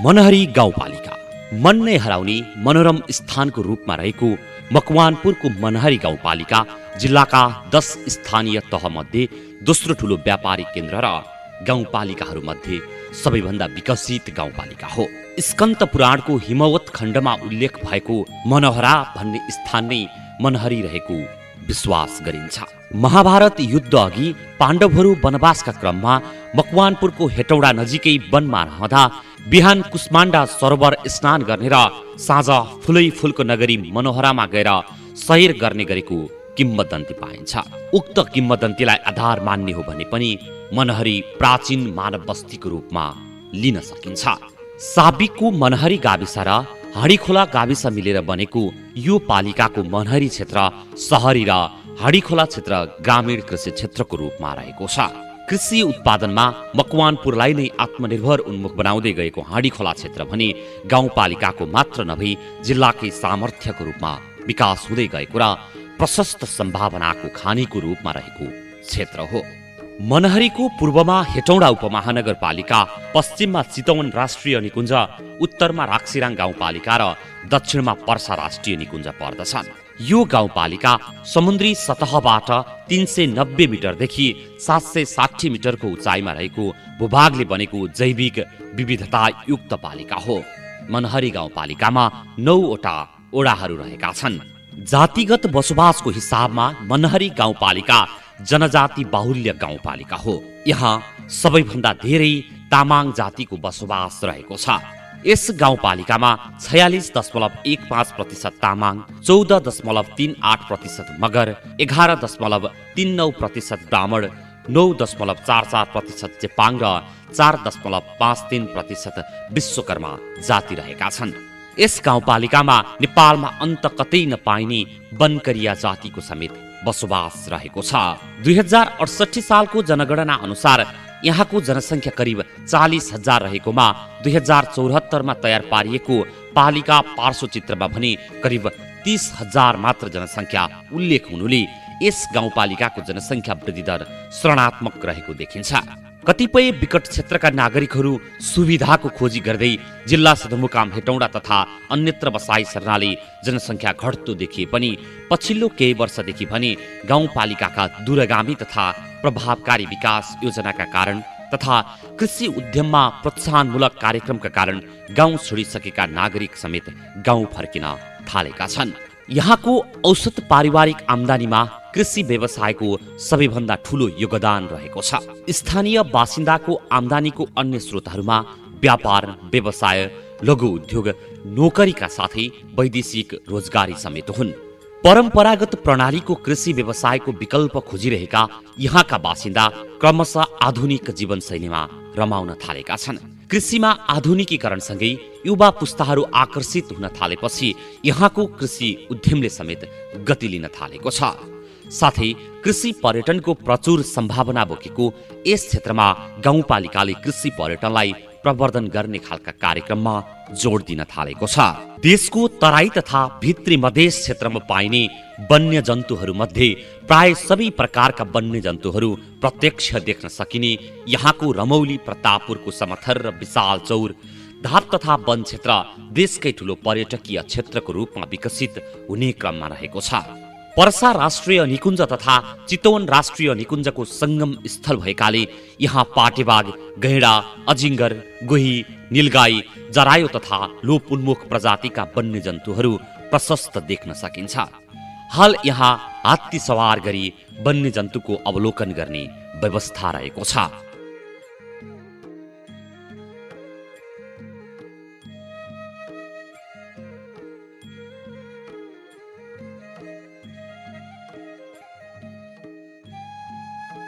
मनहरी गाउँपालिका मन नै हराउने मनोरम स्थानको रूपमा रहेको मकवानपुरको मनहरी गाउँपालिका जिल्लाका 10 स्थानीय तहमध्ये दोस्रो ठुलो व्यापारिक केन्द्र र गाउँपालिकाहरूमध्ये सबैभन्दा विकसित गाउँपालिका हो। स्कन्द पुराणको हिमवत खण्डमा उल्लेख भएको मनोहरा भन्ने स्थान नै मनहरी रहेको विश्वास गरिन्छ। महाभारत युद्ध अघि पाण्डवहरू वनवासका क्रममा मकवानपुरको हेटौडा नजिकै वनमा रहँदा बिहान कुष्माण्डा सरोवर स्नान गर्ने र साँझ फुलै फुलको नगरी मनोहरामा गएर सैर गर्ने गरेको किम्वदन्ती पाइन्छ। उक्त किम्वदन्तीलाई आधार मान्ने हो भने पनि मनहरी प्राचीन मानव बस्तीको रूपमा लिन सकिन्छ। साबिकको मनहरी गाविस र हाँडीखोला गाविस मिलेर बनेको यो पालिकाको मनहरी क्षेत्र सहरी र हाँडीखोला क्षेत्र ग्रामीण कृषि क्षेत्रको रूपमा रहेको छ। कृषि उत्पादनमा मकवानपुरलाई नै आत्मनिर्भर उन्मुख बनाउँदै गएको हाँडीखोला क्षेत्र भने गाउँपालिकाको मात्र नभई जिल्लाकै सामर्थ्यको रूपमा विकास हुँदै गएको र प्रशस्त सम्भावनाको खानीको रूपमा रहेको क्षेत्र हो। मनहरीको पूर्वमा हेटौडा उपमहानगरपालिका, पश्चिममा चितवन राष्ट्रिय निकुञ्ज, उत्तरमा राक्सिराङ गाउँपालिका र दक्षिणमा पर्सा राष्ट्रिय निकुञ्ज पर्दछन्। यो गाउँपालिका समुद्री सतहबाट 390 मिटरदेखि 760 मिटरको उचाइमा रहेको भूभागले बनेको जैविक विविधता युक्त पालिका हो। मनहरी गाउँपालिकामा 9 वटा ओडाहरू रहेका छन्। जातिगत बसोबासको हिसाबमा मनहरी गाउँपालिका जनजाति बाहुल्य गाउँपालिका हो। यहाँ सबैभन्दा धेरै तामाङ जातिको बसोबास रहेको छ। यस गाउँपालिकामा 46.15% तामाङ, 14.38% मगर, 11.39% ब्राह्मण, 9.44% चेपाङ र 4.53% विश्वकर्मा जाति रहेका छन्। यस गाउँपालिकामा नेपालमा अन्त कतै नपाइने बनकरिया जातिको समेत बसोबास रहेको छ। 2068 सालको जनगणना अनुसार यहाँको जनसङ्ख्या करिब 40,000 रहेकोमा 2074 मा तयार पारिएको पालिका पार्श्वचित्रमा भने करिब 30,000 मात्र जनसङ्ख्या उल्लेख हुनुले यस गाउँपालिकाको जनसङ्ख्या वृद्धि दर ऋणात्मक रहेको देखिन्छ। कतिपय विकट क्षेत्रका नागरिकहरू सुविधाको खोजी गर्दै जिल्ला सदरमुकाम हेटौडा तथा अन्यत्र बसाई सर्नाले जनसङ्ख्या घट्दो देखिए पनि पछिल्लो केही वर्षदेखि भने गाउँपालिकाका दूरगामी तथा प्रभावकारी विकास योजनाका कारण तथा कृषि उद्यममा प्रोत्साहनमूलक कार्यक्रमका कारण गाउँ छोडिसकेका नागरिक समेत गाउँ फर्किन थालेका छन्। यहाँको औसत पारिवारिक आम्दानीमा कृषि व्यवसायको सबैभन्दा ठूलो योगदान रहेको छ। स्थानीय बासिन्दाको आम्दानीको अन्य स्रोतहरूमा व्यापार, व्यवसाय, लघु उद्योग, नोकरीका साथै वैदेशिक रोजगारी समेत हुन्। परम्परागत प्रणालीको कृषि व्यवसायको विकल्प खोजिरहेका यहाँका बासिन्दा क्रमशः आधुनिक जीवनशैलीमा रमाउन थालेका छन्। कृषिमा आधुनिकीकरणसँगै युवा पुस्ताहरू आकर्षित हुन थालेपछि यहाँको कृषि उद्यमले समेत गति लिन थालेको छ। साथै कृषि पर्यटनको प्रचुर सम्भावना बोकेको यस क्षेत्रमा गाउँपालिकाले कृषि पर्यटनलाई प्रवर्धन गर्ने खालका कार्यक्रममा जोड दिन थालेको छ। देशको तराई तथा भित्री मधेस क्षेत्रमा पाइने वन्य जन्तुहरूमध्ये प्राय सबै प्रकारका वन्य जन्तुहरू प्रत्यक्ष देख्न सकिने यहाँको रमौली प्रतापपुरको समथर र विशाल चौर धाप तथा वन क्षेत्र देशकै ठुलो पर्यटकीय क्षेत्रको रूपमा विकसित हुने क्रममा रहेको छ। पर्सा राष्ट्रिय निकुञ्ज तथा चितवन राष्ट्रिय निकुञ्जको सङ्गम स्थल भएकाले यहाँ पाटेबाघ, गैँडा, अजिङ्गर, गोही, नीलगाई, जरायो तथा लोपोन्मुख प्रजातिका वन्यजन्तुहरू प्रशस्त देख्न सकिन्छ। हाल यहाँ हात्ती सवार गरी वन्यजन्तुको अवलोकन गर्ने व्यवस्था रहेको छ।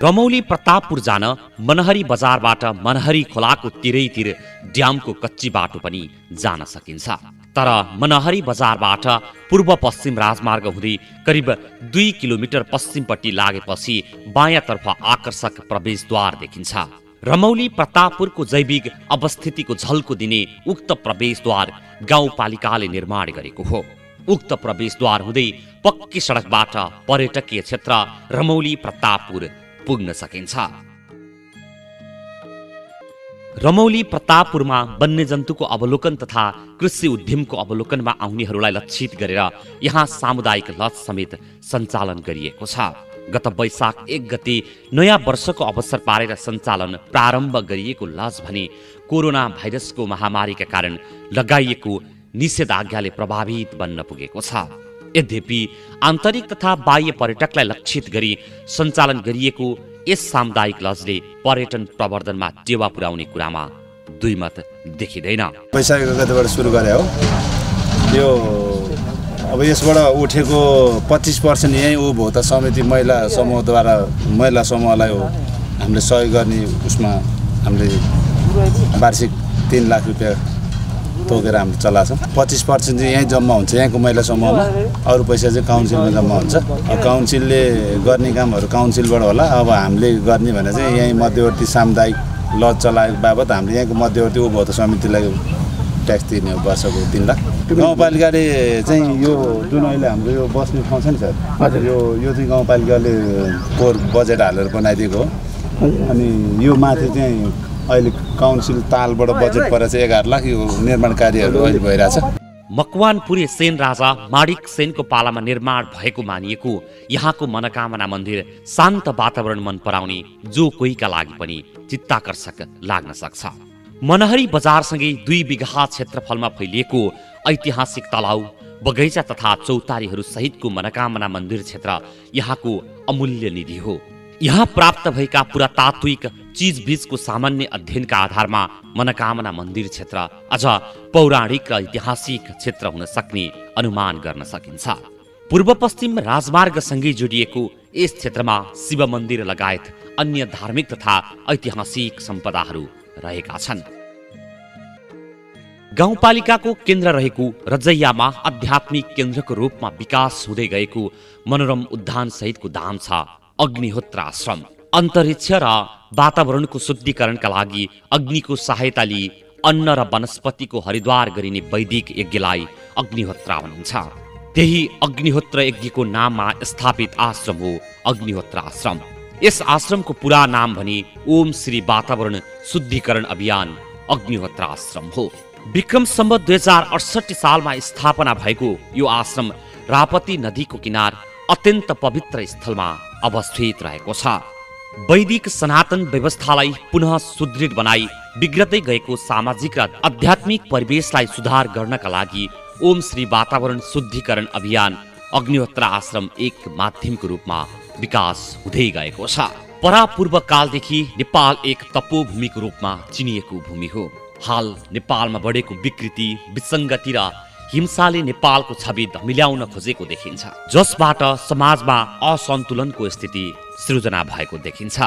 रमौली प्रतापपुर जान मनहरी बजारबाट मनहरी खोलाको तिरैतिर ड्यामको कच्ची बाटो पनि जान सकिन्छ। तर मनहरी बजारबाट पूर्व पश्चिम राजमार्ग हुँदै करिब 2 किलोमिटर पश्चिमपट्टि लागेपछि बायाँतर्फ आकर्षक प्रवेशद्वार देखिन्छ। रमौली प्रतापपुरको जैविक अवस्थितिको झल्को दिने उक्त प्रवेशद्वार गाउँपालिकाले निर्माण गरेको हो। उक्त प्रवेशद्वार हुँदै पक्की सडकबाट पर्यटकीय क्षेत्र रमौली प्रतापपुर पुग्न सकिन्छ। रमौली प्रतापपुरमा वन्यजन्तुको अवलोकन तथा कृषि उद्यमको अवलोकनमा आउनेहरूलाई लक्षित गरेर यहाँ सामुदायिक लज समेत सञ्चालन गरिएको छ। गत वैशाख 1 गते नयाँ वर्षको अवसर पारेर सञ्चालन प्रारम्भ गरिएको लज भने कोरोना भाइरसको महामारीका कारण लगाइएको निषेधाज्ञाले प्रभावित बन्न पुगेको छ। यद्यपि आन्तरिक तथा बाह्य पर्यटकलाई लक्षित गरी सञ्चालन गरिएको यस सामुदायिक लजले पर्यटन प्रवर्धनमा टेवा पुर्याउने कुरामा दुई मत देखिँदैन। वैशाख गतेबाट सुरु गरे हो यो। अब यसबाट उठेको 25% यहीँ उपभोक्ता समिति महिला समूहद्वारा महिला समूहलाई हो हामीले सहयोग गर्ने उसमा हामीले वार्षिक 3 लाख रुपियाँ तोकेर हामीले चलाएको छौँ। 25% चाहिँ यहीँ जम्मा हुन्छ यहाँको महिला समूहमा, अरू पैसा चाहिँ काउन्सिलमा जम्मा हुन्छ। काउन्सिलले गर्ने कामहरू काउन्सिलबाट होला। अब हामीले गर्ने भने चाहिँ यहीँ मध्यवर्ती सामुदायिक लज चलाएको बाबत हामीले यहाँको मध्यवर्ती उपभोक्ता समितिलाई ट्याक्स तिर्ने हो वर्षको 3 लाख। गाउँपालिकाले चाहिँ यो जुन अहिले हाम्रो यो बस्ने ठाउँ छ नि सर, हजुर यो चाहिँ गाउँपालिकाले कोर बजेट हालेर बनाइदिएको हो। अनि यो माथि चाहिँ अहिले काउन्सिल तालबाट बजेट परेर 11 लाख यो निर्माण कार्यहरू अहिले भइरहेछ। मकवानपुरे सेन राजा माणिक सेनको पालामा निर्माण भएको मानिएको यहाँको मनोकामना मन्दिर शान्त वातावरण मन पराउने जो कोहीका लागि पनि चित्ताकर्षक लाग्न सक्छ। मनहरी बजारसँगै 2 बिघा क्षेत्रफलमा फैलिएको ऐतिहासिक तलाउ, बगैँचा तथा चौतारीहरू सहितको मनोकामना मन्दिर क्षेत्र यहाँको अमूल्य निधि हो। यहाँ प्राप्त भएका पुरातात्विक चीजबीजको सामान्य अध्ययनका आधारमा मनोकामना मन्दिर क्षेत्र अझ पौराणिक र ऐतिहासिक क्षेत्र हुन सक्ने अनुमान गर्न सकिन्छ। पूर्व पश्चिम राजमार्गसँगै जोडिएको यस क्षेत्रमा शिव मन्दिर लगायत अन्य धार्मिक तथा ऐतिहासिक सम्पदाहरू रहेका छन्। गाउँपालिकाको केन्द्र रहेको रजैयामा आध्यात्मिक केन्द्रको रूपमा विकास हुँदै गएको मनोरम उद्यान सहितको धाम छ अग्निहोत्र आश्रम। अन्तरिक्ष र वातावरणको शुद्धिकरणका लागि अग्निको सहायता लिई अन्न र वनस्पतिको हरिद्वार गरिने वैदिक यज्ञलाई अग्निहोत्र भनिन्छ। त्यही अग्निहोत्र यज्ञको नाममा स्थापित आश्रम हो अग्निहोत्र आश्रम। यस आश्रमको पुरा नाम भने ओम श्री वातावरण शुद्धिकरण अभियान अग्निहोत्र आश्रम हो। विक्रम सम्वत 2068 सालमा स्थापना भएको यो आश्रम रापती नदीको किनार अत्यन्त पवित्र स्थलमा अवस्थित रहेको छ। वैदिक सनातन व्यवस्थालाई पुनः सुदृढ बनाई बिग्रदै गएको सामाजिक र आध्यात्मिक परिवेशलाई सुधार गर्नका लागि ओम श्री वातावरण शुद्धिकरण अभियान अग्निहोत्र आश्रम एक माध्यमको रूपमा विकास हुँदै गएको छ। परापूर्व कालदेखि नेपाल एक तपोभूमिको रूपमा चिनिएको भूमि हो। हाल नेपालमा बढेको विकृति, विसङ्गति र हिंसाले नेपालको छवि धमिल्याउन खोजेको देखिन्छ, जसबाट समाजमा असन्तुलनको स्थिति सृजना भएको देखिन्छ।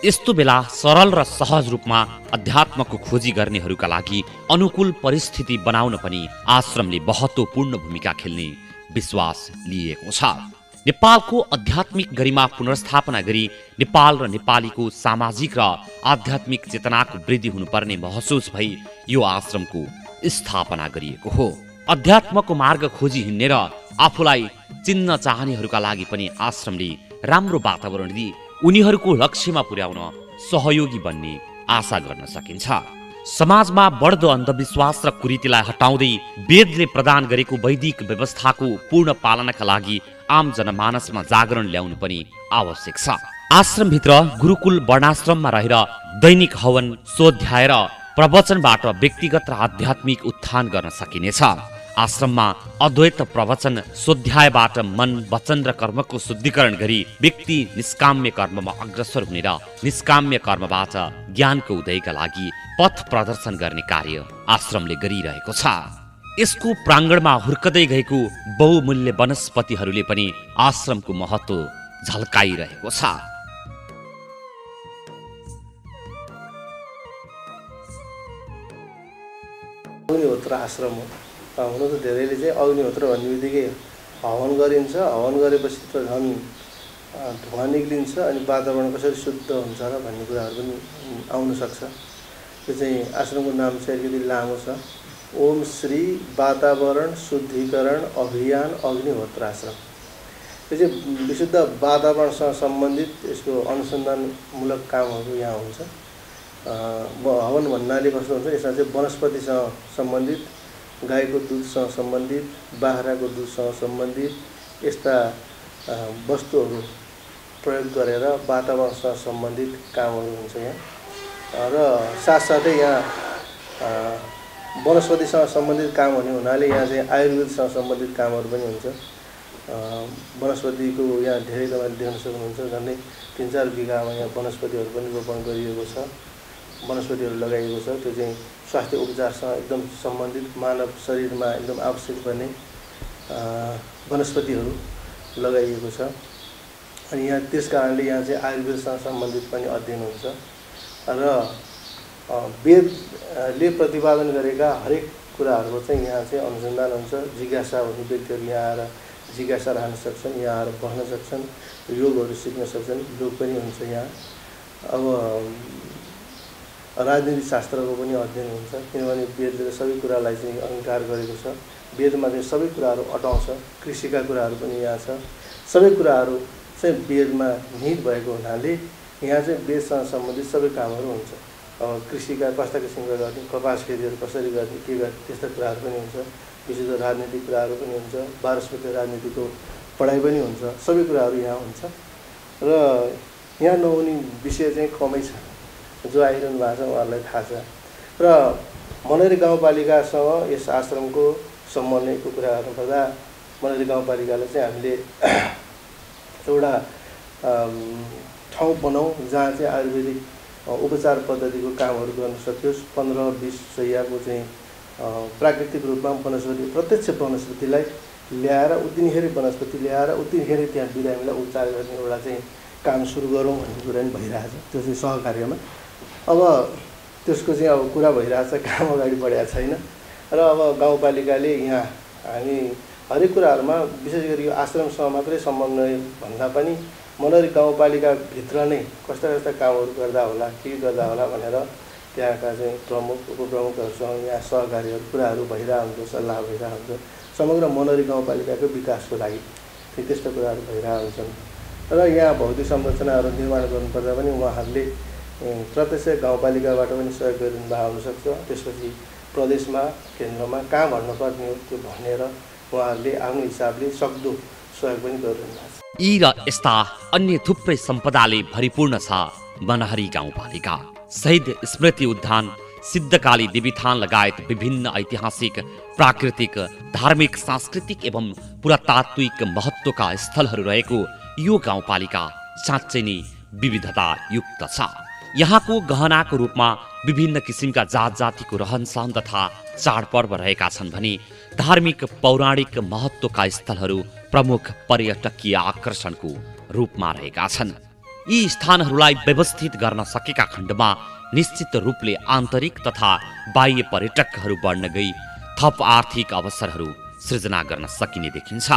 यस्तो बेला सरल र सहज रूपमा अध्यात्मको खोजी गर्नेहरूका लागि अनुकूल परिस्थिति बनाउन पनि आश्रमले महत्त्वपूर्ण भूमिका खेल्ने विश्वास लिएको छ। नेपालको आध्यात्मिक गरिमा पुनर्स्थापना गरी नेपाल र नेपालीको सामाजिक र आध्यात्मिक चेतनाको वृद्धि हुनुपर्ने महसुस भई यो आश्रमको स्थापना गरिएको हो। अध्यात्मको मार्ग खोजी हिँड्ने र आफूलाई चिन्न चाहनेहरूका लागि पनि आश्रमले राम्रो वातावरण दिई उनीहरूको लक्ष्यमा पुर्याउन सहयोगी बन्ने आशा गर्न सकिन्छ। समाजमा बढ्दो अन्धविश्वास र कुरीतिलाई हटाउँदै वेदले प्रदान गरेको वैदिक व्यवस्थाको पूर्ण पालनाका लागि आम जनमानसमा जागरण ल्याउनु पनि आवश्यक छ। आश्रमभित्र गुरुकुल वर्णाश्रममा रहेर दैनिक हवन, स्वाध्याय र प्रवचनबाट व्यक्तिगत र आध्यात्मिक उत्थान गर्न सकिनेछ। आश्रममा अद्वैत प्रवचन, स्वाध्यायबाट मन, वचन र कर्मको शुद्धिकरण गरी व्यक्ति निष्काम्य कर्ममा अग्रसर हुने र निष्काम्य कर्मबाट ज्ञानको उदयका लागि पथ प्रदर्शन गर्ने कार्य आश्रमले गरिरहेको छ। यसको प्राङ्गणमा हुर्कदै गएको बहुमूल्य वनस्पतिहरूले पनि आश्रमको महत्त्व झल्काइरहेको छ। अग्निहोत्र आश्रम हो। हुन त धेरैले चाहिँ अग्निहोत्र भन्ने बित्तिकै हवन गरिन्छ, हवन गरेपछि त झन् धुवा निक्लिन्छ अनि वातावरण कसरी शुद्ध हुन्छ र भन्ने कुराहरू पनि आउन सक्छ। त्यो चाहिँ आश्रमको नाम चाहिँ अलिकति लामो छ, ओम श्री वातावरण शुद्धिकरण अभियान अग्निहोत्र आश्रम। त्यो चाहिँ विशुद्ध वातावरणसँग सम्बन्धित यसको अनुसन्धानमूलक कामहरू यहाँ हुन्छ। हवन भन्नाले कस्तो हुन्छ, यसमा चाहिँ वनस्पतिसँग सम्बन्धित, गाईको दुधसँग सम्बन्धित, बाख्राको दुधसँग सम्बन्धित यस्ता वस्तुहरू प्रयोग गरेर वातावरणसँग सम्बन्धित कामहरू हुन्छ यहाँ। र साथसाथै यहाँ वनस्पतिसँग सम्बन्धित काम हुने हुनाले यहाँ चाहिँ आयुर्वेदसँग सम्बन्धित कामहरू पनि हुन्छ। वनस्पतिको यहाँ धेरै तपाईँले देख्न सक्नुहुन्छ, झन्डै 3-4 बिघामा यहाँ वनस्पतिहरू पनि रोपण गरिएको छ, वनस्पतिहरू लगाइएको छ। त्यो चाहिँ स्वास्थ्य उपचारसँग एकदम सम्बन्धित, मानव शरीरमा एकदम आवश्यक पर्ने वनस्पतिहरू लगाइएको छ। अनि यहाँ त्यस कारणले यहाँ चाहिँ आयुर्वेदसँग सम्बन्धित पनि अध्ययन हुन्छ र वेदले प्रतिपादन गरेका हरेक कुराहरूको चाहिँ यहाँ चाहिँ अनुसन्धान हुन्छ। जिज्ञासा हुने व्यक्तिहरू यहाँ आएर जिज्ञासा राख्न सक्छन्, यहाँ आएर पढ्न सक्छन्, योगहरू सिक्न सक्छन्, योग पनि हुन्छ यहाँ। अब राजनीति शास्त्रको पनि अध्ययन हुन्छ, किनभने वेदले सबै कुरालाई चाहिँ अंगीकार गरेको छ। वेदमा चाहिँ सबै कुराहरू अटाउँछ, कृषिका कुराहरू पनि यहाँ छ। सबै कुराहरू चाहिँ वेदमा निहित भएको हुनाले यहाँ चाहिँ वेदसँग सम्बन्धित सबै कामहरू हुन्छ। कृषिका कस्ता किसिमका गर्ने, कपास खेतीहरू कसरी गर्ने, के गर्ने, त्यस्ता कुराहरू पनि हुन्छ। विशेष राजनीतिक कुराहरू पनि हुन्छ, वारसगत राजनीतिको पढाइ पनि हुन्छ, सबै कुराहरू यहाँ हुन्छ। र यहाँ नहुने विषय चाहिँ कमै छ, जो आइरहनु भएको छ उहाँहरूलाई थाहा छ। र मनरी गाउँपालिकासँग यस आश्रमको समन्वयको कुरा गर्नुपर्दा मनरी गाउँपालिकालाई चाहिँ हामीले एउटा ठाउँ बनाऊँ जहाँ चाहिँ आयुर्वेदिक उपचार पद्धतिको कामहरू गर्न सकियोस्। 15-20 सयको चाहिँ प्राकृतिक रूपमा वनस्पति, प्रत्यक्ष वनस्पतिलाई ल्याएर उतिखेरै वनस्पति ल्याएर उतिखेरै त्यहाँ बिरामीलाई उपचार गर्ने एउटा चाहिँ काम सुरु गरौँ भन्ने कुरा पनि भइरहेछ। त्यो चाहिँ सहकार्यमा अब त्यसको चाहिँ अब कुरा भइरहेछ, काम अगाडि बढेको छैन। र अब गाउँपालिकाले यहाँ हामी हरेक कुराहरूमा विशेष गरी यो आश्रमसँग मात्रै समन्वय भन्दा पनि मनरी गाउँपालिकाभित्र नै कस्ता कस्ता कामहरू गर्दा होला, के गर्दा होला भनेर त्यहाँका चाहिँ प्रमुख उपप्रमुखहरूसँग यहाँ सहकार्यहरू कुराहरू भइरहेको हुन्छ, सल्लाह भइरहेको हुन्छ। समग्र मनरी गाउँपालिकाको विकासको लागि त्यस्ता कुराहरू भइरहेको हुन्छन्। र यहाँ भौतिक संरचनाहरू निर्माण गर्नुपर्दा पनि उहाँहरूले प्रत्यक्ष गाउँपालिकाबाट पनि सहयोग गरिदिनु भएको हुनसक्छ। त्यसपछि प्रदेशमा, केन्द्रमा कहाँ भन्नुपर्ने हो त्यो भनेर उहाँहरूले आफ्नो हिसाबले सक्दो सहयोग पनि गरिरहनु भएको छ। यी र यस्ता अन्य थुप्रै सम्पदाले भरिपूर्ण छ मनहरी गाउँपालिका। शहीद स्मृति उद्यान, सिद्धकाली देवीथान लगायत विभिन्न ऐतिहासिक, प्राकृतिक, धार्मिक, सांस्कृतिक एवं पुरातात्विक महत्त्वका स्थलहरू रहेको यो गाउँपालिका साँच्चै नै विविधतायुक्त छ। यहाँको गहनाको रूपमा विभिन्न किसिमका जात जातिको रहनसहन तथा चाडपर्व रहेका छन् भने धार्मिक, पौराणिक महत्त्वका स्थलहरू प्रमुख पर्यटकीय आकर्षणको रूपमा रहेका छन्। यी स्थानहरूलाई व्यवस्थित गर्न सकेका खण्डमा निश्चित रूपले आन्तरिक तथा बाह्य पर्यटकहरू बढ्न गई थप आर्थिक अवसरहरू सृजना गर्न सकिने देखिन्छ।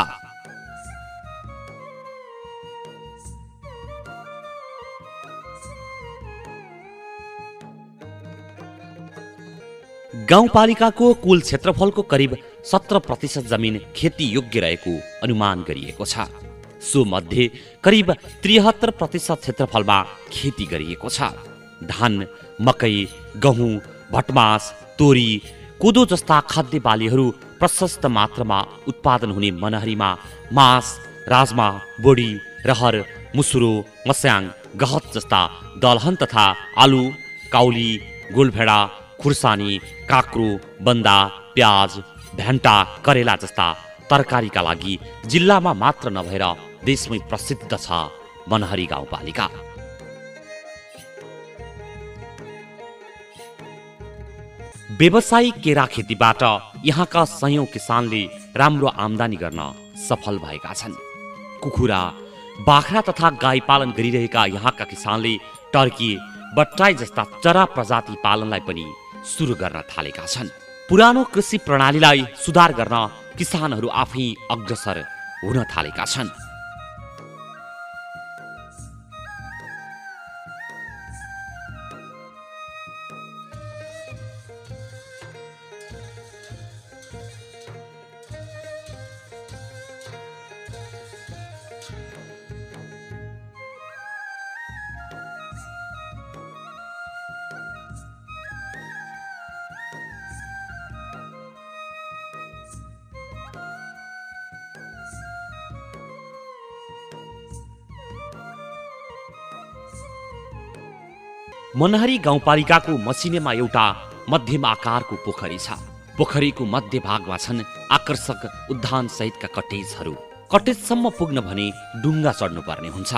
गाउँपालिकाको कुल क्षेत्रफलको करिब 17% जमिन खेती योग्य रहेको अनुमान गरिएको छ। सो मध्ये करिब 73% क्षेत्रफलमा खेती गरिएको छ। धान, मकै, गहुँ, भटमास, तोरी, कोदो जस्ता खाद्य बालीहरू प्रशस्त मात्रामा उत्पादन हुने मनहरीमा मास, राजमा, बोडी, रहर, मुसुरो, मस्याङ, गहत जस्ता दलहन तथा आलु, काउली, गोलभेडा, खुर्सानी, काँक्रो, बन्दा, प्याज, भ्यान्टा, करेला जस्ता तरकारीका लागि जिल्लामा मात्र नभएर देशमै प्रसिद्ध छ मनहरी गाउँपालिका। व्यवसायिक केरा खेतीबाट यहाँका सयौं किसानले राम्रो आम्दानी गर्न सफल भएका छन्। कुखुरा, बाख्रा तथा गाई पालन गरिरहेका यहाँका किसानले टर्की, बट्टाई जस्ता चरा प्रजाति पालनलाई पनि सुरु गर्न थालेका छन्। पुरानो कृषि प्रणालीलाई सुधार गर्न किसानहरू आफै अग्रसर हुन थालेका छन्। मनहरी गाउँपालिकाको मसिनेमा एउटा मध्यम आकारको पोखरी छ। पोखरीको मध्य भागमा छन् आकर्षक उद्यान सहितका कटेजहरू। कटेजसम्म पुग्न भने डुङ्गा चढ्नु पर्ने हुन्छ।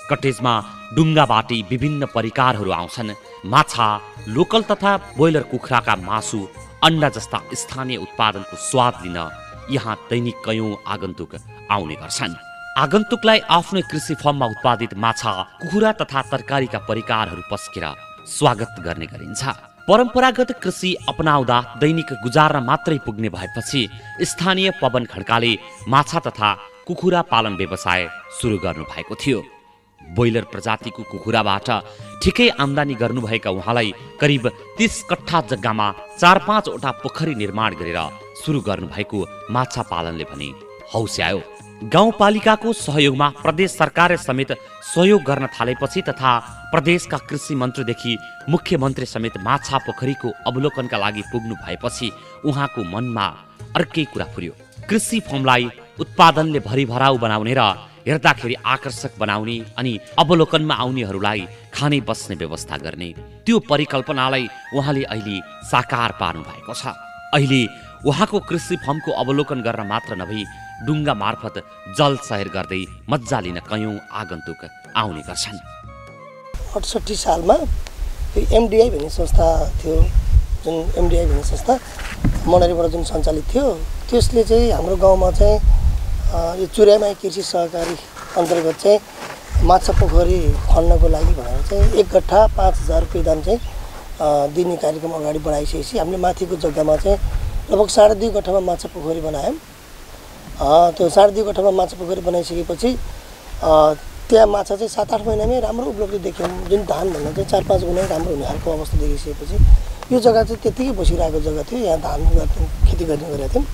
कटेजमा डुङ्गाबाटै विभिन्न परिकारहरू आउँछन्। माछा, लोकल तथा ब्रोइलर कुखुराका मासु, अन्डा जस्ता स्थानीय उत्पादनको स्वाद लिन यहाँ दैनिक कयौं आगन्तुक आउने गर्छन्। आगन्तुकलाई आफ्नै कृषि फर्ममा उत्पादित माछा, कुखुरा तथा तरकारीका परिकारहरू पस्केर स्वागत गर्ने गरिन्छ। परम्परागत कृषि अपनाउँदा दैनिक गुजार्न मात्रै पुग्ने भएपछि स्थानीय पवन खड्काले माछा तथा कुखुरा पालन व्यवसाय सुरु गर्नु भएको थियो। ब्रोइलर प्रजातिको कुखुराबाट ठिकै आम्दानी गर्नुभएका उहाँलाई करिब 30 कट्ठा जग्गामा 4-5 वटा पोखरी निर्माण गरेर सुरु गर्नुभएको माछा पालनले भने हौस्यायो। गाउँपालिकाको सहयोगमा प्रदेश सरकारले समेत सहयोग गर्न थालेपछि तथा प्रदेशका कृषि मन्त्रीदेखि मुख्यमन्त्री समेत माछा पोखरीको अवलोकनका लागि पुग्नु भएपछि उहाँको मनमा अर्कै कुरा फुर्यो। कृषि फर्मलाई उत्पादनले भरिभराउ बनाउने र हेर्दाखेरि आकर्षक बनाउने अनि अवलोकनमा आउनेहरूलाई खाने बस्ने व्यवस्था गर्ने, त्यो परिकल्पनालाई उहाँले अहिले साकार पार्नु भएको छ। अहिले उहाँको कृषि फर्मको अवलोकन गर्न मात्र नभई डुङ्गा मार्फत जल सैर गर्दै मज्जा लिन कयौं आगन्तुक आउने गर्छन्। 68 सालमा एमडिआई भन्ने संस्था थियो, जुन एमडिआई भन्ने संस्था मनहरीबाट जुन सञ्चालित थियो, त्यसले चाहिँ हाम्रो गाउँमा चाहिँ यो चुर्यामाई कृषि सहकारी अन्तर्गत चाहिँ माछा पोखरी खन्नको लागि भनेर चाहिँ 1 गट्ठा 5000 रुपियाँ दाम चाहिँ दिने कार्यक्रम अगाडि बढाइसकेपछि हामीले माथिको जग्गामा चाहिँ लगभग 2.5 गट्ठामा माछा पोखरी बनायौँ। त्यो 2.5 गट्ठामा माछा पोखरी बनाइसकेपछि त्यहाँ माछा चाहिँ 7-8 महिनामै राम्रो उपलब्धि देख्यौँ। जुन धानभन्दा चाहिँ 4-5 गुणै राम्रो हुने खालको अवस्था देखिसकेपछि यो जग्गा चाहिँ त्यत्तिकै बसिरहेको जग्गा थियो, यहाँ धान खेती गर्ने गरेका थियौँ।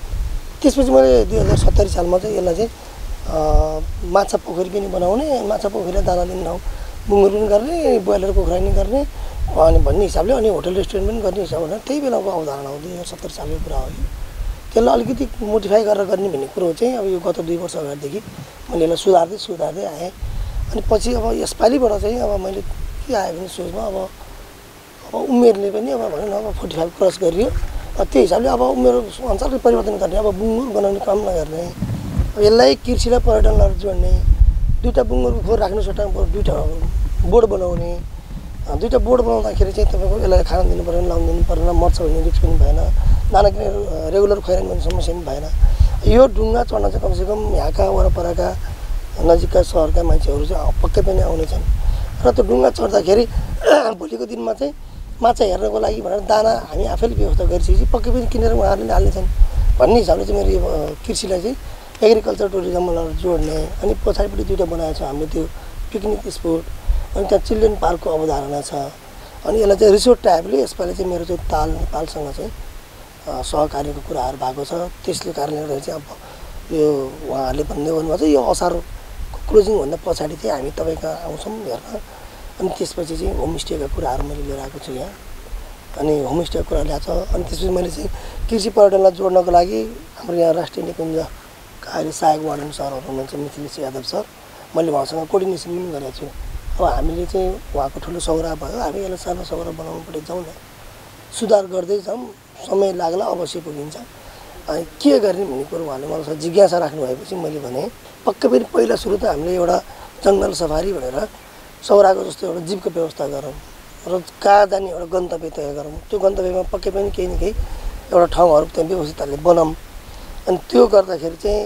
त्यसपछि मैले 2070 सालमा चाहिँ यसलाई चाहिँ माछा पोखरी पनि बनाउने, माछा पोखरीलाई दाना दिने ठाउँ बुङ्गुर पनि गर्ने, ब्रोइलर कुखुरा पनि गर्ने अनि भन्ने हिसाबले अनि होटल रेस्टुरेन्ट पनि गर्ने हिसाब भनेर त्यही बेलाको अवधारणा हो। 2070 सालको कुरा हो यो। त्यसलाई अलिकति मोडिफाई गरेर गर्ने भन्ने कुरो चाहिँ अब यो गत 2 वर्ष अगाडिदेखि मैले यसलाई सुधार्दै आएँ। अनि पछि अब यसपालिबाट चाहिँ अब मैले के आयो भने सोचमा अब उमेरले पनि अब भनौँ न अब 45 क्रस गरियो। त्यो हिसाबले अब उमेर अनुसारले परिवर्तन गर्ने, अब बुङ्गुर बनाउने काम नगर्ने, यसलाई कृषिलाई पर्यटनलाई जोड्ने, 2टा बुङ्गुर खोर राख्नु सट्टा 2टा बोर्ड बनाउने, 2टा बोर्ड बनाउँदाखेरि चाहिँ तपाईँको यसलाई खाना दिनु परेन, लाउनु दिनु परेन, मर्छ भन्ने रिस्क पनि भएन, दाना किनेर रेगुलर खुवाइरहनु भन्ने समस्या पनि भएन। यो ढुङ्गा चढ्न चाहिँ कमसेकम यहाँका वरपरका नजिकका सहरका मान्छेहरू चाहिँ पक्कै पनि आउने छन्। र त्यो ढुङ्गा चढ्दाखेरि भोलिको दिनमा चाहिँ माछा हेर्नको लागि भनेर दाना हामी आफैले व्यवस्था गरिसकेपछि पक्कै पनि किनेर उहाँहरूले हाल्नेछन् भन्ने हिसाबले चाहिँ मेरो यो कृषिलाई चाहिँ एग्रिकल्चर टुरिज्मलाई जोड्ने। अनि पछाडिपट्टि 2टा बनाएको छ हामीले, त्यो पिकनिक स्पोट अनि त्यहाँ चिल्ड्रेन पार्कको अवधारणा छ। अनि यसलाई चाहिँ रिसोर्ट टाइपले यसपालि चाहिँ मेरो चाहिँ नेपालसँग चाहिँ सहकार्यको कुराहरू भएको छ। त्यसले कारणले गर्दा चाहिँ अब यो उहाँहरूले भन्दै भन्नुभएको छ यो असारको क्लोजिङभन्दा पछाडि चाहिँ हामी तपाईँको आउँछौँ हेर्न। अनि त्यसपछि चाहिँ होमस्टेका कुराहरू मैले लिएर आएको छु यहाँ। अनि होमस्टेको कुरा ल्याएको छ। अनि त्यसपछि मैले चाहिँ कृषि पर्यटनलाई जोड्नको लागि हाम्रो यहाँ राष्ट्रिय निकुञ्जका अहिले सहायक वार्डन सरहरू हुनुहुन्छ मिथिलेश यादव सर, मैले उहाँसँग कोर्डिनेसन पनि गरेको छु। अब हामीले चाहिँ उहाँको ठुलो सङ्ग्रह भयो, हामी यसलाई सानो सङ्ग्रह बनाउनुपट्टि जाउँ न, सुधार गर्दै जाउँ, समय लाग्ला अवश्य पुगिन्छ। अनि के गर्ने भन्ने कुरो उहाँले मलाई जिज्ञासा राख्नु भएपछि मैले भने पक्कै पनि पहिला सुरु त हामीले एउटा जङ्गल सफारी भनेर सौराको जस्तो एउटा जीवको व्यवस्था गरौँ र कहाँ जाने एउटा गन्तव्य तय गरौँ। त्यो गन्तव्यमा पक्कै पनि केही न केही एउटा ठाउँहरू त्यहाँ व्यवस्थित हामीले बनाऊँ। अनि त्यो गर्दाखेरि चाहिँ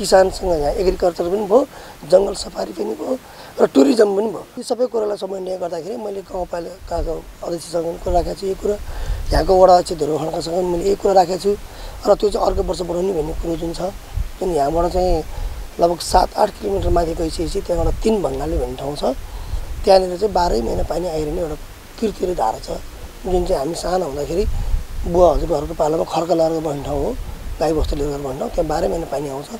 किसानसँग यहाँ एग्रिकल्चर पनि भयो, जङ्गल सफारी पनि भयो र टुरिज्म पनि भयो। यी सबै कुरालाई समन्वय गर्दाखेरि मैले गाउँपालिकाको अध्यक्षसँग पनि कुरा राखेको छु, यो कुरा यहाँको वडा अध्यक्ष धुर्वखड्कासँग पनि मैले यही कुरा राखेको छु। र त्यो चाहिँ अर्को वर्ष बढाउने भन्ने कुरो जुन छ, जुन यहाँबाट चाहिँ लगभग 7-8 किलोमिटर माथि गइसकेपछि त्यहाँ एउटा 3 भङ्गाले भन्ने ठाउँ छ, त्यहाँनिर चाहिँ 12 महिना पानी आइरहने एउटा किर्तिरे धारा छ, जुन चाहिँ हामी सानो हुँदाखेरि बुवा हजुरहरूको पालामा खर्का लगाएर बस्ने ठाउँ हो, गाई बस्तु लिएर बस्ने ठाउँ, त्यहाँ 12 महिना पानी आउँछ।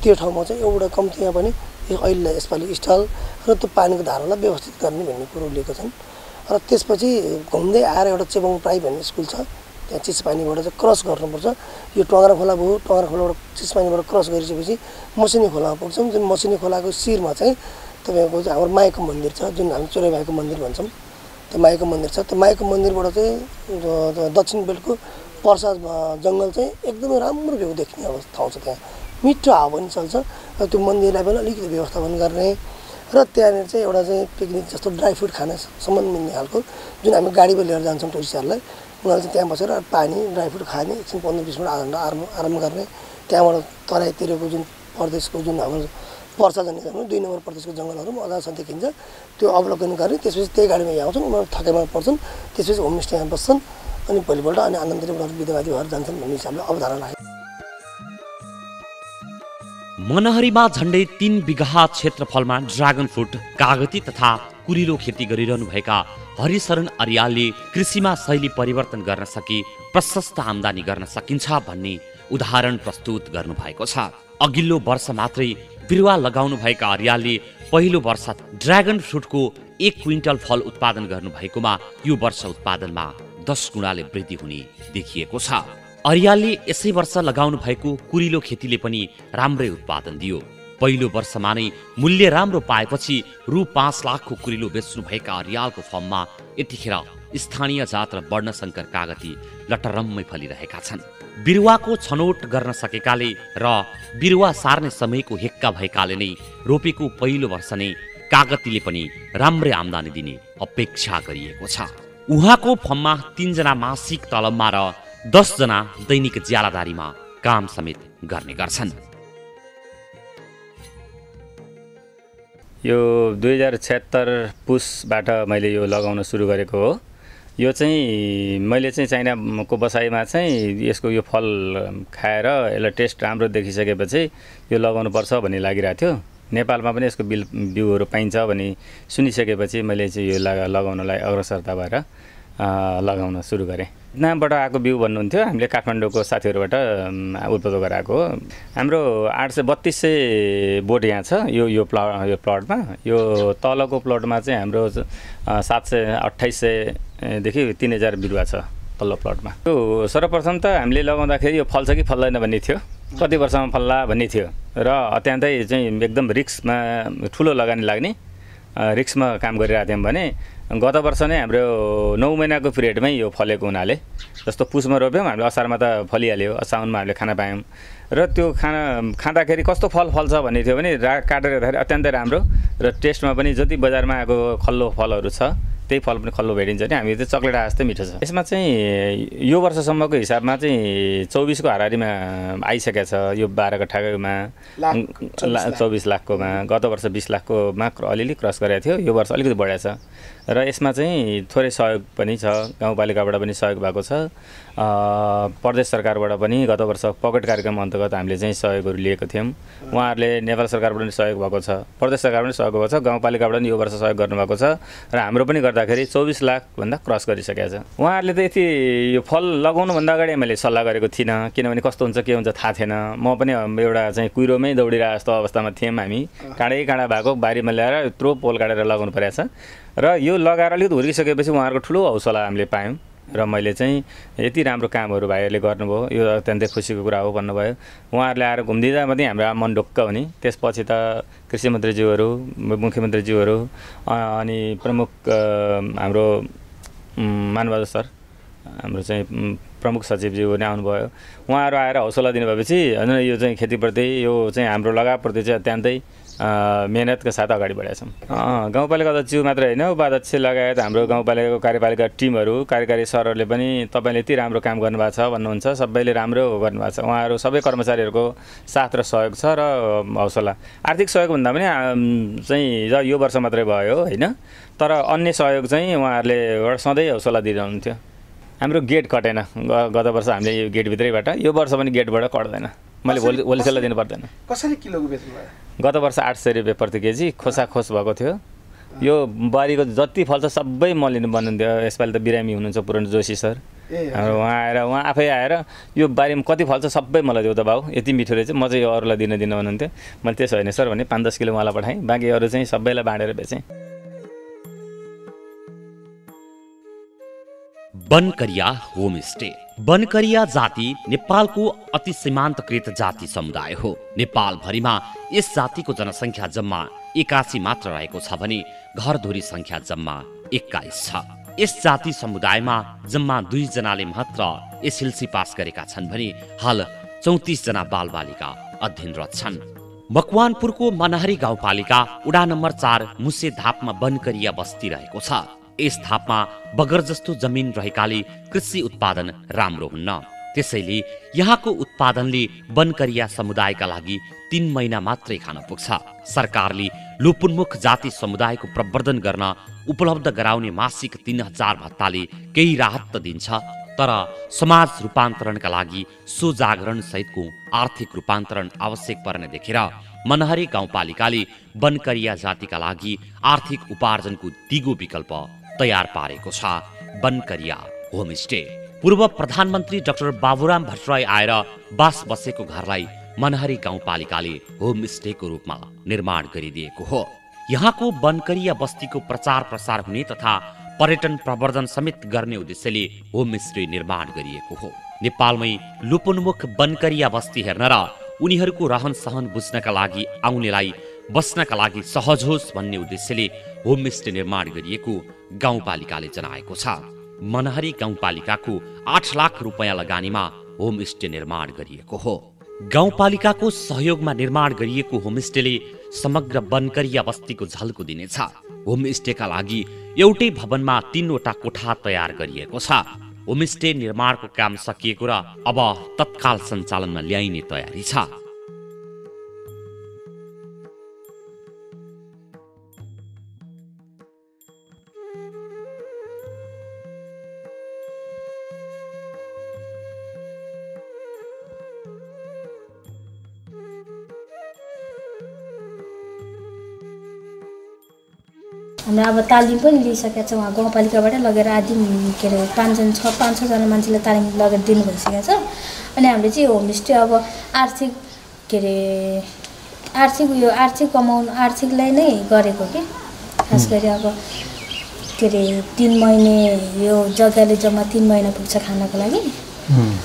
त्यो ठाउँमा चाहिँ एउटा कम्तीमा पनि अहिले यसपालि स्थल र त्यो पानीको धारालाई व्यवस्थित गर्ने भन्ने कुरो लिएको छन्। र त्यसपछि घुम्दै आएर एउटा चेबोङ प्राइ भन्ने स्कुल छ, त्यहाँ चिसपानीबाट चाहिँ क्रस गर्नुपर्छ। यो टङ्ग्रा खोला भयो, टङ्ग्रा खोलाबाट चिसपानीबाट क्रस गरिसकेपछि मसिनी खोलामा पुग्छौँ। जुन मसिनी खोलाको शिरमा चाहिँ तपाईँको चाहिँ हाम्रो माईको मन्दिर छ, जुन हामी चोरेमाईको मन्दिर भन्छौँ। त्यो माईको मन्दिर छ। त्यो माईको मन्दिरबाट चाहिँ दक्षिण बेल्टको पर्सा जङ्गल चाहिँ एकदमै राम्रो भ्यू देख्ने ठाउँ छ। त्यहाँ मिठो हावा पनि चल्छ र त्यो मन्दिरलाई पनि अलिकति व्यवस्थापन गर्ने र त्यहाँनिर चाहिँ एउटा चाहिँ पिकनिक जस्तो ड्राई फ्रुट खानसम्म मिल्ने खालको जुन हामी गाडीमा लिएर जान्छौँ टुरिस्टहरूलाई, उनीहरू चाहिँ त्यहाँ बसेर पानी ड्राई फ्रुट खाने, एकछिन 15-20 मिनट आधा घन्टा आराम गर्ने। त्यहाँबाट तराईतिरको जुन प्रदेशको जुन हाम्रो पर्सा जाने 2 नम्बर प्रदेशको जङ्गलहरू पनि अझ देखिन्छ, त्यो अवलोकन गर्ने। त्यसपछि त्यही गाडीमा यहाँ आउँछन्, उनीहरू थकाइमा पर्छन्, त्यसपछि होमस्टेमा बस्छन् अनि भोलिपल्ट अनि आनन्दले उनीहरू विधवादी भएर जान्छन् भन्ने हिसाबले अवधारणा लाग्यो। मनहरीमा झण्डै 3 बिघा क्षेत्रफलमा ड्रागन फ्रुट, कागती तथा कुरिलो खेती गरिरहनुभएका हरिशरण अर्यालले कृषिमा शैली परिवर्तन गर्न सकी प्रशस्त आम्दानी गर्न सकिन्छ भन्ने उदाहरण प्रस्तुत गर्नुभएको छ। अघिल्लो वर्ष मात्रै बिरुवा लगाउनुभएका अर्यालले पहिलो वर्ष ड्रागन फ्रुटको 1 क्विन्टल फल उत्पादन गर्नुभएकोमा यो वर्ष उत्पादनमा 10 गुणाले वृद्धि हुने देखिएको छ। अर्यालले यसै वर्ष लगाउनु भएको कुरिलो खेतीले पनि राम्रै उत्पादन दियो। पहिलो वर्षमा नै मूल्य राम्रो पाएपछि रु 5 लाखको कुरिलो बेच्नुभएका अर्यालको फर्ममा यतिखेर स्थानीय जात र वर्णशङ्कर कागती लटरम्मै फलिरहेका छन्। बिरुवाको छनौट गर्न सकेकाले र बिरुवा सार्ने समयको हेक्का भएकाले नै रोपेको पहिलो वर्ष नै कागतीले पनि राम्रै आम्दानी दिने अपेक्षा गरिएको छ। उहाँको फर्ममा 3 जना मासिक तलबमा र 10 जना दैनिक ज्यालादारीमा काम समेत गर्ने गर्छन्। यो 2076 पुसबाट मैले यो लगाउन सुरु गरेको हो। यो चाहिँ मैले चाहिँ चाइनाको बसाइमा चाहिँ यसको यो फल खाएर यसलाई टेस्ट राम्रो देखिसकेपछि यो लगाउनु पर्छ भन्ने लागिरहेको थियो। नेपालमा पनि यसको बिउहरू पाइन्छ भन्ने सुनिसकेपछि मैले चाहिँ यो लगाउनलाई अग्रसरता भएर लगाउन सुरु गरेँ। नामबाट आएको बिउ भन्नुहुन्थ्यो, हामीले काठमाडौँको साथीहरूबाट उत्पादन गराएको हो। हाम्रो 800-3200 बोट यहाँ छ यो प्लटमा। यो तलको प्लटमा चाहिँ हाम्रो 700-2800 देखि 3000 बिरुवा छ तल्लो प्लटमा। यो सर्वप्रथम त हामीले लगाउँदाखेरि यो फल्छ कि फल्दैन भन्ने थियो, कति वर्षमा फल्ला भन्ने थियो र अत्यन्तै चाहिँ एकदम रिस्कमा ठुलो लगानी लाग्ने रिस्कमा काम गरिरहेको थियौँ भने गत वर्ष नै हाम्रो 9 महिनाको पिरियडमै यो फलेको हुनाले, जस्तो पुसमा रोप्यौँ हामीले असारमा त फलिहाल्यो, साउनमा हामीले खाना पायौँ र त्यो खाँदाखेरि कस्तो फल फल्छ भन्ने थियो भने काटेर हेर्दाखेरि अत्यन्तै राम्रो र टेस्टमा पनि जति बजारमा आएको खल्लो फलहरू छ त्यही फल पनि खल्लो भेटिन्छ नि, हामी चाहिँ चक्लेट जस्तै मिठो छ। यसमा चाहिँ यो वर्षसम्मको हिसाबमा चाहिँ 24 को हाराहारीमा आइसकेको छ। यो 12 कट्ठामा 24 लाखकोमा, गत वर्ष 20 लाखकोमा अलिअलि क्रस गरेको थियो, यो वर्ष अलिकति बढाएको छ र यसमा चाहिँ थोरै सहयोग पनि छ। गाउँपालिकाबाट पनि सहयोग भएको छ, प्रदेश सरकारबाट पनि गत वर्ष पकेट कार्यक्रम अन्तर्गत हामीले चाहिँ सहयोगहरू लिएको थियौँ। उहाँहरूले नेपाल सरकारबाट पनि सहयोग भएको छ, प्रदेश सरकारबाट पनि सहयोग भएको छ, गाउँपालिकाबाट पनि यो वर्ष सहयोग गर्नुभएको छ र हाम्रो पनि गर्दाखेरि 24 लाखभन्दा क्रस गरिसकेको छ। उहाँहरूले त यति यो फल लगाउनुभन्दा अगाडि मैले सल्लाह गरेको थिइनँ, किनभने कस्तो हुन्छ के हुन्छ थाहा थिएन। म पनि एउटा चाहिँ कुहिरोमै दौडिरहेको जस्तो अवस्थामा थियौँ हामी, काँडै भएको बारीमा ल्याएर यत्रो पोल काटेर लगाउनु परेको छ र यो लगाएर अलिकति हुर्किसकेपछि उहाँहरूको ठुलो हौसला हामीले पायौँ र मैले चाहिँ यति राम्रो कामहरू भाइहरूले गर्नुभयो, यो अत्यन्तै खुसीको कुरा हो भन्नुभयो। उहाँहरूले आएर घुमिदिँदा मात्रै हाम्रो मन ढुक्क हुने। त्यसपछि त कृषि मन्त्रीज्यूहरू, मुख्यमन्त्रीज्यूहरू अनि प्रमुख हाम्रो मानबहादुर सर, हाम्रो चाहिँ प्रमुख सचिवज्यू पनि आउनुभयो। उहाँहरू आएर हौसला दिनुभएपछि होइन यो चाहिँ खेतीप्रति, यो चाहिँ हाम्रो लगावप्रति चाहिँ अत्यन्तै मेहनतका साथ अगाडि बढेका छौँ। गाउँपालिका अध्यक्षज्यू मात्र होइन, उपाध्यक्ष लगायत हाम्रो गाउँपालिकाको कार्यपालिका टिमहरू, कार्यकारी सरहरूले पनि तपाईँले यति राम्रो काम गर्नुभएको छ भन्नुहुन्छ, सबैले राम्रो गर्नुभएको छ। उहाँहरू सबै कर्मचारीहरूको साथ र सहयोग छ र हौसला। आर्थिक सहयोग भन्दा पनि चाहिँ यो वर्ष मात्रै भयो होइन, तर अन्य सहयोग चाहिँ उहाँहरूले सधैँ हौसला दिइरहनुहुन्थ्यो। हाम्रो गेट कटेन गत वर्ष, हामीले यो गेटभित्रैबाट, यो वर्ष पनि गेटबाट कट्दैन, मैले होलसेललाई दिनु पर्दैन। कसरी किलोको बेच्नुभयो? गत वर्ष 800 रुपियाँ प्रति केजी खोसाखोस भएको थियो। यो बारीको जति फल्छ सबै म लिनु भन्नुहुन्थ्यो। यसपालि त बिरामी हुनुहुन्छ पुरानो जोशी सर, उहाँ आफै आएर यो बारीमा कति फल्छ सबै मलाई देऊ त भाउ, यति मिठो रहेछ, म चाहिँ यो अरूलाई दिन भन्नुहुन्थ्यो। मैले त्यसो होइन सर भने 5-10 किलो मलाई पठाएँ, बाँकी अरू चाहिँ सबैलाई बाँडेर बेचेँ। बनकरिया होमस्टे। बनकरिया जाति नेपालको अति सीमान्तकृत जाति समुदाय हो। नेपालभरिमा यस जातिको जनसङ्ख्या जम्मा 81 मात्र रहेको छ भने घरधुरी सङ्ख्या जम्मा 21 छ। यस जाति समुदायमा जम्मा 2 जनाले मात्र एसएलसी पास गरेका छन् भने हाल 34 जना बालबालिका अध्ययनरत छन्। मकवानपुरको मनहरी गाउँपालिका वडा नम्बर 4 मुसे धापमा बनकरिया बस्ती रहेको छ। यस धापमा बगर जस्तो जमिन रहेकाले कृषि उत्पादन राम्रो हुन्न। त्यसैले यहाँको उत्पादनले बनकरिया समुदायका लागि 3 महिना मात्रै खान पुग्छ। सरकारले लोपोन्मुख जाति समुदायको प्रवर्धन गर्न उपलब्ध गराउने मासिक 3000 भत्ताले केही राहत त दिन्छ, तर समाज रूपान्तरणका लागि सो जागरण सहितको आर्थिक रूपान्तरण आवश्यक पर्ने देखेर मनहरी गाउँपालिकाले बनकरिया जातिका लागि आर्थिक उपार्जनको दिगो विकल्प तयार पारेको छ। बनकरिया होमस्टे। पूर्व प्रधानमन्त्री डाक्टर बाबुराम भट्टराई आएर बास बसेको घरलाई मनहरी गाउँपालिकाले होमस्टेको रूपमा निर्माण गरिदिएको हो। यहाँको बनकरिया बस्तीको प्रचार प्रसार हुने तथा पर्यटन प्रवर्धन समेत गर्ने उद्देश्यले होमस्टे निर्माण गरिएको हो। नेपालमै लोपोन्मुख बनकरिया बस्ती हेर्न र उनीहरूको रहन सहन बुझ्नका लागि आउनेलाई बस्नका लागि सहज होस् भन्ने उद्देश्यले होमस्टे निर्माण गरिएको गाउँपालिकाले जनाएको छ। मनहरी गाउँपालिकाको 8 लाख रुपैयाँ लगानीमा होमस्टे निर्माण गरिएको हो। गाउँपालिकाको सहयोगमा निर्माण गरिएको होमस्टेले समग्र बनकरिया बस्तीको झल्को दिनेछ। होमस्टेका लागि एउटै भवनमा 3 वटा कोठा तयार गरिएको छ। होमस्टे निर्माणको काम सकिएको र अब तत्काल सञ्चालनमा ल्याइने तयारी छ। हामीले अब तालिम पनि लिइसकेका छौँ। उहाँ गाउँपालिकाबाट लगेर आदि के अरे 5-6 जना मान्छेलाई तालिम लगेर दिनु भइसकेको छ। अनि हामीले चाहिँ होमस्टे अब आर्थिक के अरे आर्थिक कमाउनु आर्थिकलाई नै गरेको के खास गरी अब के अरे 3 महिने यो जग्गाले जम्मा 3 महिना पुग्छ खानको लागि।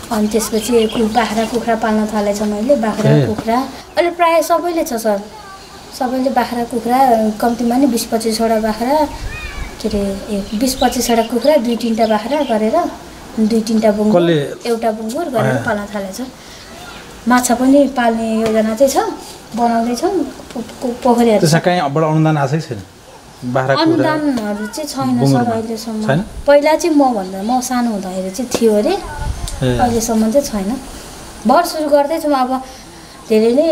अनि त्यसपछि बाख्रा कुखुरा पाल्न थालेछ मैले। बाख्रा कुखुरा अहिले प्रायः सबैले छ सर, सबैले बाख्रा कुखुरा कम्तीमा नै 20-25 वटा बाख्रा के अरे 20-25 वटा कुखुरा 2-3टा बाख्रा गरेर 2-3टा बुङ्गुर एउटा बुङ्गुर गरेर पाल्न थालेछ। माछा पनि पाल्ने योजना चाहिँ छ, बनाउँदैछौँ। पोखरीहरू कहीँबाट अनुदान आएको छैन? अनुदानहरू चाहिँ छैन सर अहिलेसम्म। पहिला चाहिँ म सानो हुँदाखेरि चाहिँ थियो अरे, अहिलेसम्म चाहिँ छैन। भर सुरु गर्दैछौँ। अब धेरै नै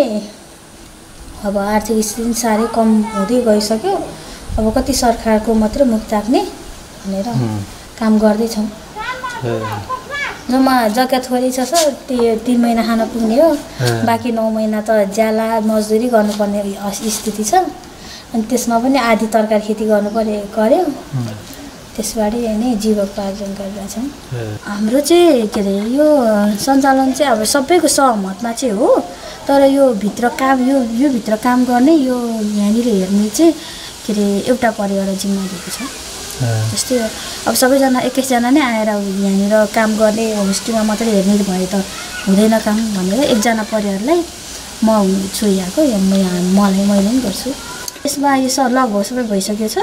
अब आर्थिक स्थिति साह्रै कम हुँदै गइसक्यो। अब कति सरकारको मात्रै मुख ताक्ने भनेर काम गर्दैछौँ। जम्मा जग्गा थोरै छ सर, त्यो 3 महिना खान पुग्ने हो। बाँकी 9 महिना त ज्याला मजदुरी गर्नुपर्ने स्थिति छ। अनि त्यसमा पनि आधी तरकारी खेती गर्यो। त्यसबाट नै जीवकोपार्जन गरिरहेछौँ। हाम्रो चाहिँ के अरे यो सञ्चालन चाहिँ अब सबैको सहमतमा चाहिँ हो, तर यो भित्र काम गर्ने यो यहाँनिर हेर्ने चाहिँ के अरे एउटा परिवारलाई जिम्मा दिएको छ। जस्तै अब सबैजना 21 जना नै आएर यहाँनिर काम गर्ने होमस्टेमा मात्रै हेर्ने भए त हुँदैन काम भनेर एकजना परिवारलाई म छु यहाँको, मैले पनि गर्छु। यसमा यो लगभग सबै भइसकेको छ।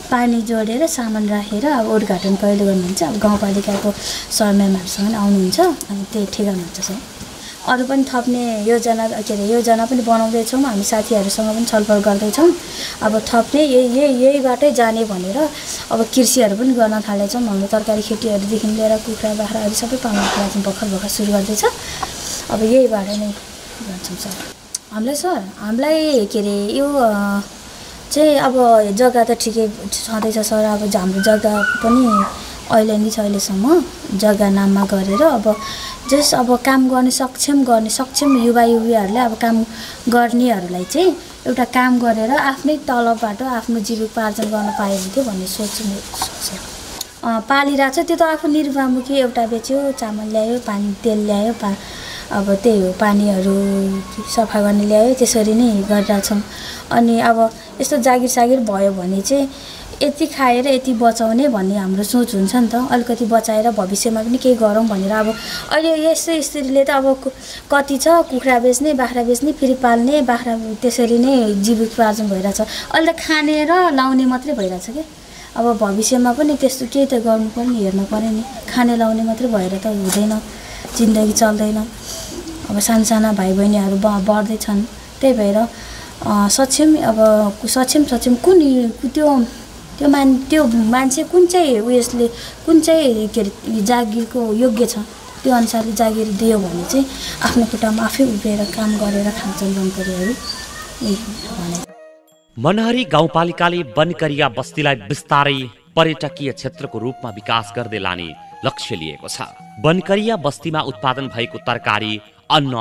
पानी जोडेर सामान राखेर अब उद्घाटन कहिले गर्नुहुन्छ? अब गाउँपालिकाको सरम्यामहरूसँग आउनुहुन्छ अनि त्यही ठेगान हुन्छ सर। अरू पनि थप्ने योजना पनि बनाउँदैछौँ। हामी साथीहरूसँग पनि छलफल गर्दैछौँ। अब थप्ने यही बाटै जाने भनेर अब कृषिहरू पनि गर्न थालेछौँ। हाम्रो तरकारी खेतीहरूदेखि लिएर कुखुरा बाख्राहरू सबै पाल्न थालेछौँ। भर्खर सुरु गर्दैछ। अब यही बाटो नै गर्छौँ सर। हामीलाई के अरे यो चाहिँ अब जग्गा त ठिकै छँदैछ सर। अब हाम्रो जग्गा पनि अहिलेसम्म जग्गा नाममा गरेर अब अब काम गर्ने सक्षम युवाहरूले अब काम गर्नेहरूलाई चाहिँ एउटा काम गरेर आफ्नै तलबबाट आफ्नो जीविकोपार्जन गर्न पाए हुन्थ्यो भन्ने सोच पालिरहेको छ। त्यो त आफू निर्वाहमुखी एउटा बेच्यो, चामल ल्यायो, पानी तेल ल्यायो, अब त्यही हो, पानीहरू सफा गर्ने ल्यायो, त्यसरी नै गरिरहेछौँ। अनि अब यस्तो जागिर भयो भने चाहिँ यति खाएर यति बचाउने भन्ने हाम्रो सोच हुन्छ नि त। अलिकति बचाएर भविष्यमा पनि केही गरौँ भनेर अब अहिले यस्तै स्थितिले त अब कति छ कुखुरा बेच्ने, बाख्रा बेच्ने, फेरि पाल्ने, बाख्रा त्यसरी नै जीविकोपार्जन भइरहेछ। अहिले त खाने र लाउने मात्रै भइरहेछ क्या। अब भविष्यमा पनि त्यस्तो केही त गर्नु पर्ने हेर्नु पर्यो नि। खाने लाउने मात्रै भएर त हुँदैन, जिन्दगी चल्दैन। अब साना भाइ बहिनीहरू बढ्दैछन्, त्यही भएर सक्षम कुन त्यो मान्छे कुन चाहिँ उयसले कुन चाहिँ के अरे जागिरको योग्य छ त्यो अनुसारले जागिर दियो भने चाहिँ आफ्नो खुट्टामा आफै उभिएर काम गरेर खान्छन् जनताहरू। मनहरी गाउँपालिकाले बनकरिया बस्तीलाई बिस्तारै पर्यटकीय क्षेत्रको रूपमा विकास गर्दै लाने लक्ष्य लिएको छ। बनकरिया बस्तीमा उत्पादन भएको तरकारी, अन्न,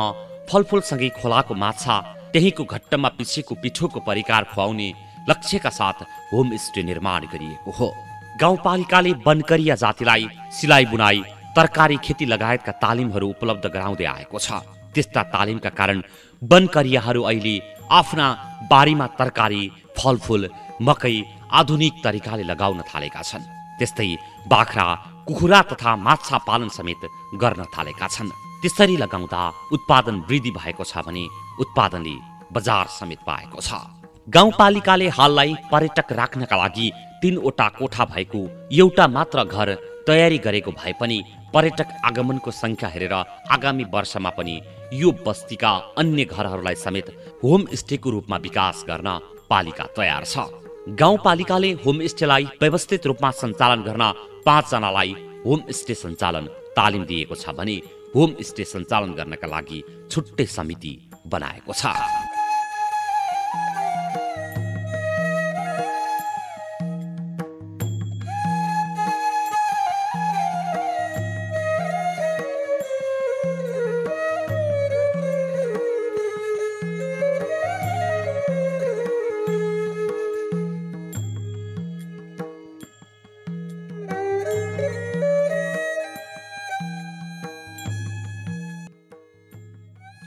फलफुलसँगै खोलाको माछा, त्यहीँको घट्टमा पिसेको पिठोको परिकार खुवाउने लक्ष्यका साथ होमस्टे निर्माण गरिएको हो। गाउँपालिकाले बनकरिया जातिलाई सिलाइ बुनाई, तरकारी खेती लगायतका तालिमहरू उपलब्ध गराउँदै आएको छ। त्यस्ता तालिमका कारण बनकरियाहरू अहिले आफ्ना बारीमा तरकारी, फलफुल, मकै आधुनिक तरिकाले लगाउन थालेका छन्। त्यस्तै बाख्रा, कुखुरा तथा माछा पालन समेत गर्न थालेका छन्। त्यसरी लगाउँदा उत्पादन वृद्धि भएको छ भने उत्पादनले बजार समेत पाएको छ। गाउँपालिकाले हाललाई पर्यटक राख्नका लागि 3वटा कोठा भएको एउटा मात्र घर तयारी गरेको भए पनि पर्यटक आगमनको संख्या हेरेर आगामी वर्षमा पनि यो बस्तीका अन्य घरहरूलाई समेत होमस्टेको रूपमा विकास गर्न पालिका तयार छ। गाउँपालिकाले होमस्टेलाई व्यवस्थित रूपमा सञ्चालन गर्न 5 जनालाई होमस्टे सञ्चालन तालिम दिएको छ भने होमस्टे सञ्चालन गर्नका लागि छुट्टै समिति बनाएको छ।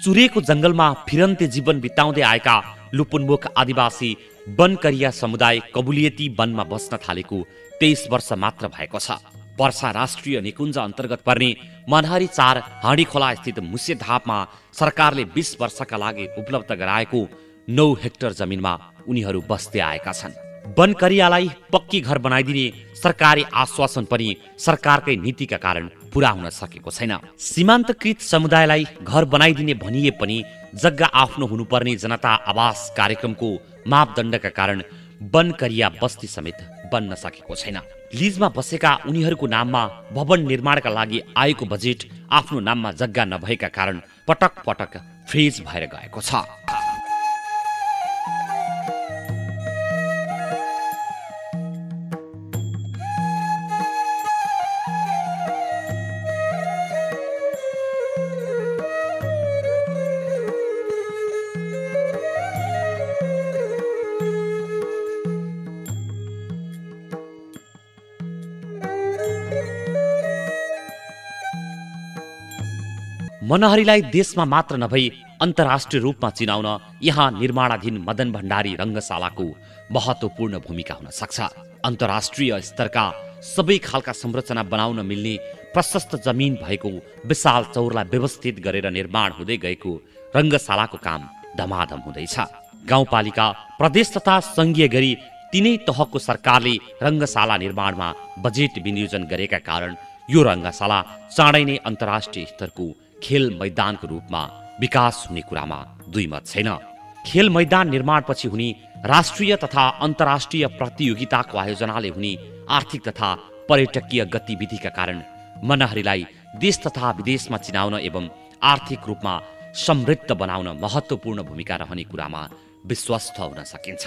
चुरेको जंगलमा फिरन्ते जीवन बिताउँदै आएका लुपुनमुख आदिवासी बनकरिया समुदाय कबुलियती वनमा बस्न थालेको 23 वर्ष मात्र भएको छ। पर्सा राष्ट्रिय निकुञ्ज अन्तर्गत पर्ने मनहरी 4 हाँडीखोला स्थित मुसेधापमा सरकारले 20 वर्षका लागि उपलब्ध गराएको 9 हेक्टर जमिनमा उनीहरू बस्दै आएका छन्। बनकरियालाई पक्की घर बनाइदिने सरकारी आश्वासन पनि सरकारकै नीतिका कारण पूरा हुन सकेको छैन। सीमान्तकृत समुदायलाई घर बनाइदिने भनिए पनि जग्गा आफ्नो हुनुपर्ने जनता आवास कार्यक्रमको मापदण्डका कारण बनकरिया बस्ती समेत बन्न सकेको छैन। लिजमा बसेका उनीहरूको नाममा भवन निर्माणका लागि आएको बजेट आफ्नो नाममा जग्गा नभएका कारण पटक पटक फ्रिज भएर गएको छ। मनहरीलाई देशमा मात्र नभई अन्तर्राष्ट्रिय रूपमा चिनाउन यहाँ निर्माणाधीन मदन भण्डारी रङ्गशालाको महत्त्वपूर्ण भूमिका हुन सक्छ। अन्तर्राष्ट्रिय स्तरका सबै खालका संरचना बनाउन मिल्ने प्रशस्त जमिन भएको विशाल चौरलाई व्यवस्थित गरेर निर्माण हुँदै गएको रङ्गशालाको काम धमाधम हुँदैछ। गाउँपालिका, प्रदेश तथा संघीय गरी तीनै तहको सरकारले रङ्गशाला निर्माणमा बजेट विनियोजन गरेका कारण यो रङ्गशाला चाँडै नै अन्तर्राष्ट्रिय स्तरको खेल मैदानको रूपमा विकास हुने कुरामा दुई मत छैन। खेल मैदान निर्माणपछि हुने राष्ट्रिय तथा अन्तर्राष्ट्रिय प्रतियोगिताको आयोजनाले हुने आर्थिक तथा पर्यटकीय गतिविधिका कारण मनहरीलाई देश तथा विदेशमा चिनाउन एवं आर्थिक रूपमा समृद्ध बनाउन महत्त्वपूर्ण भूमिका रहने कुरामा विश्वस्त हुन सकिन्छ।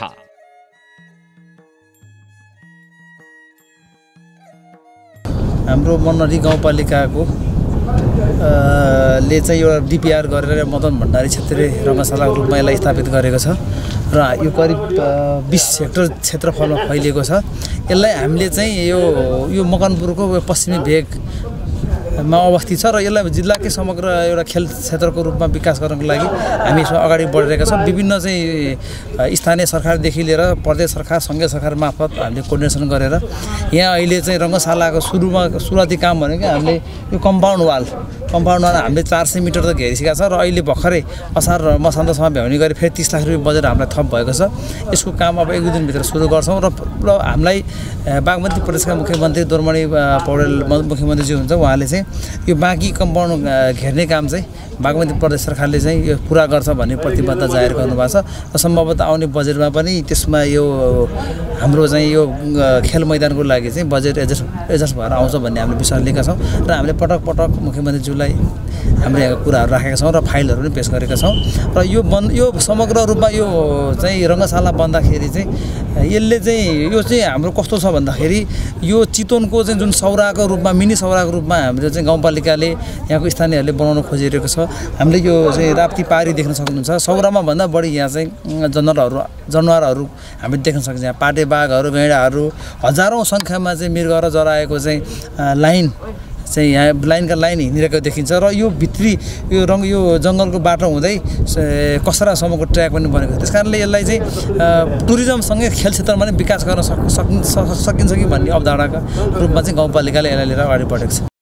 हाम्रो मनहरी गाउँपालिकाको ले चाहिँ एउटा डिपिआर गरेर मदन भण्डारी क्षेत्रीय रङ्गशालाको रूपमा यसलाई स्थापित गरेको छ र यो करिब 20 हेक्टर क्षेत्रफलमा फैलिएको छ। यसलाई हामीले चाहिँ यो मकनपुरको पश्चिमी भेगमा अवस्थित छ र यसलाई जिल्लाकै समग्र एउटा खेल क्षेत्रको रूपमा विकास गर्नको लागि हामी यसमा अगाडि बढिरहेका छौँ। विभिन्न चाहिँ स्थानीय सरकारदेखि लिएर प्रदेश सरकार, सङ्घीय सरकार मार्फत हामीले कोर्डिनेसन गरेर यहाँ अहिले चाहिँ रङ्गशालाको सुरुवाती काम भनेको हामीले यो कम्पाउन्ड वाल कम्पाउन्डमा हामीले 400 मिटर त घेरिसकेका छ र अहिले भर्खरै असार र मसान्तसम्म भ्याउने गरी फेरि 30 लाख रुपियाँ बजेट हामीलाई थप भएको छ। यसको काम अब 1-2 दिनभित्र सुरु गर्छौँ र हामीलाई बागमती प्रदेशका मुख्यमन्त्री दोर्मणी पौडेल मुख्यमन्त्रीज्यू हुन्छ, उहाँले चाहिँ यो बाँकी कम्पाउन्ड घेर्ने काम चाहिँ बागमती प्रदेश सरकारले चाहिँ यो पुरा गर्छ भन्ने प्रतिबद्धता जाहेर गर्नुभएको छ र सम्भवतः आउने बजेटमा पनि त्यसमा यो हाम्रो चाहिँ यो खेल मैदानको लागि चाहिँ बजेट एडजस्ट भएर आउँछ भन्ने हामीले विश्वास लिएका छौँ र हामीले पटक पटक मुख्यमन्त्रीज्यूलाई हाम्रो यहाँको कुराहरू राखेका छौँ र फाइलहरू पनि पेश गरेका छौँ र यो समग्र रूपमा यो चाहिँ रङ्गशाला बन्दाखेरि चाहिँ यसले चाहिँ यो चाहिँ हाम्रो कस्तो छ भन्दाखेरि यो चितवनको चाहिँ जुन सौराको रूपमा मिनी सौराको रूपमा हाम्रो चाहिँ गाउँपालिकाले यहाँको स्थानीयहरूले बनाउन खोजिरहेको छ। हामीले यो चाहिँ राप्ती पारी देख्न सक्नुहुन्छ, सौरामा भन्दा बढी यहाँ चाहिँ जनावरहरू हामीले देख्न सक्छौँ। यहाँ पाटे बाघहरू, गैँडाहरू हजारौँ सङ्ख्यामा चाहिँ मृग र जराएको चाहिँ लाइन चाहिँ यहाँ लाइनका लाइन हिँडिरहेको देखिन्छ र यो भित्री यो जङ्गलको बाटो हुँदै कसरासम्मको ट्र्याक पनि बनेको छ। त्यस कारणले यसलाई चाहिँ टुरिज्मसँगै खेल क्षेत्रमा पनि विकास गर्न सकिन्छ कि भन्ने अवधारणाका रूपमा चाहिँ गाउँपालिकाले यसलाई लिएर अगाडि बढेको छ।